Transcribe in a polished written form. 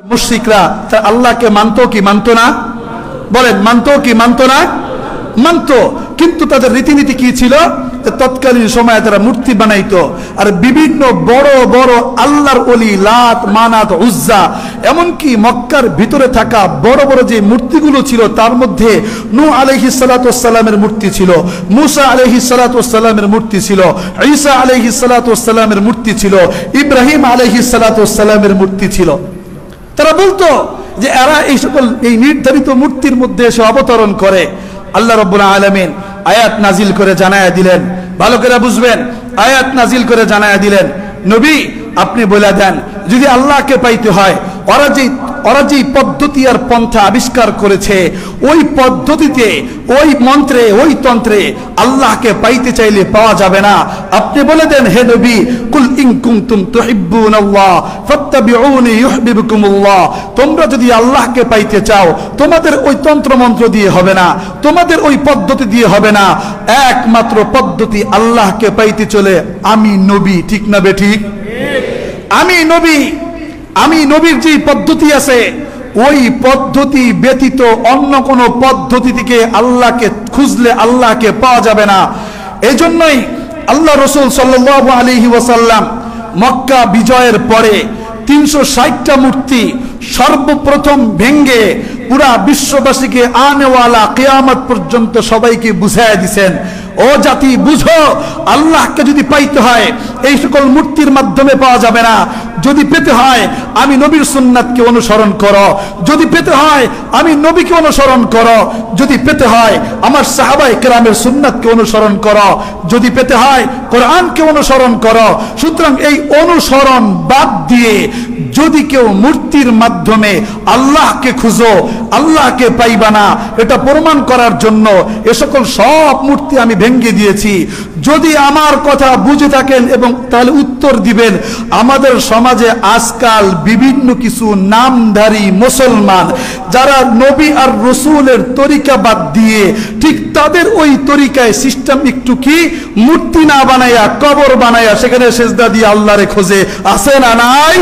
মুশরিকরা আল্লাহকে মানতো কি মানতো না? বলেন, মানতো কি মানতো না? মানতো, কিন্তু তাদের রীতিনীতি কি ছিল? তৎকালীন সময়ে তারা মূর্তি বানাইতো আর বিভিন্ন বড় বড় আল্লাহর ওলি লাত মানাত উজ্জা, এমনকি মক্কার ভিতরে থাকা বড় বড় যে মূর্তিগুলো ছিল তার মধ্যে নূহ আলাইহিস সালাতু ওয়াস সালামের মূর্তি ছিল, মুসা আলাইহিস সালাতু ওয়াস সালামের মূর্তি ছিল, ঈসা আলাইহিস সালাতু ওয়াস সালামের মূর্তি ছিল, ইব্রাহিম আলাইহিস সালাতু ওয়াস সালামের মূর্তি ছিল। তারা বলতো যে এরা এই সকল এই নির্ধারিত মূর্তির মধ্যে এসে অবতরণ করে। আল্লাহ রাব্বুল আলামিন আয়াত নাজিল করে জানায়া দিলেন, ভালো করে বুঝবেন, আয়াত নাজিল করে জানায়া দিলেন, নবী আপনি বলে দেন যদি আল্লাহকে পাইতে হয় ওরা যে পদ্ধতি আর পন্থা আবিষ্কার করেছে ওই পদ্ধতিতে ওই মন্ত্রে ওই তন্ত্রে আল্লাহকে পাইতে চাইলে পাওয়া যাবে না। আপনি বলে দেন হে নবী, কুল ইন কুনতুম তুহিব্বুনাল্লাহ ফাত্তাবিউনি ইউহিব্বুকুমুল্লাহ, তোমরা যদি আল্লাহকে পাইতে চাও তোমাদের ওই তন্ত্র মন্ত্র দিয়ে হবে না, তোমাদের ওই পদ্ধতি দিয়ে হবে না, একমাত্র পদ্ধতি আল্লাহকে পাইতে চলে আমি নবী। ঠিক না বে ঠিক? আমি নবীর যে পদ্ধতি আছে ওই পদ্ধতি ব্যতীত অন্য কোন পদ্ধতি থেকে আল্লাহকে খুঁজলে আল্লাহকে পাওয়া যাবে না। এজন্যই আল্লাহ রাসূল সাল্লাল্লাহু আলাইহি ওয়াসাল্লাম মক্কা বিজয়ের পরে 360টা মূর্তি সর্বপ্রথম ভেঙ্গে পুরা বিশ্ববাসীকে আনেওয়ালা কিয়ামত পর্যন্ত সবাইকে বুঝাইয়া দিয়েছেন, ও জাতি বুঝো, আল্লাহকে যদি পাইতে হয় এই সকল মূর্তির মাধ্যমে পাওয়া যাবে না। যদি পেতে হয় আমি নবীর সুন্নাতকে অনুসরণ করো, যদি পেতে হয় আমি নবীকে অনুসরণ করো, যদি পেতে হয় আমার সাহাবায়ে কেরামের সুন্নাতকে অনুসরণ করো, যদি পেতে হয় কোরআনকে অনুসরণ করো। সুতরাং এই অনুসরণ বাদ দিয়ে যদি কেউ মূর্তির মাধ্যমে আল্লাহকে খুঁজো আল্লাহকে পাইবা না, এটা প্রমাণ করার জন্য এ সকল সব মূর্তি আমি ভেঙে দিয়েছি। যদি আমার কথা বুঝে থাকেন এবং তাহলে উত্তর দিবেন, আমাদের সমাজে আজকাল বিভিন্ন কিছু নামধারী মুসলমান যারা নবী আর রসুলের তরিকা বাদ দিয়ে ঠিক তাদের ওই তরিকায় সিস্টেম একটু কি মূর্তি না বানাইয়া কবর বানাইয়া সেখানে সেজদা দিয়ে আল্লাহরে খোঁজে, আছে না নাই?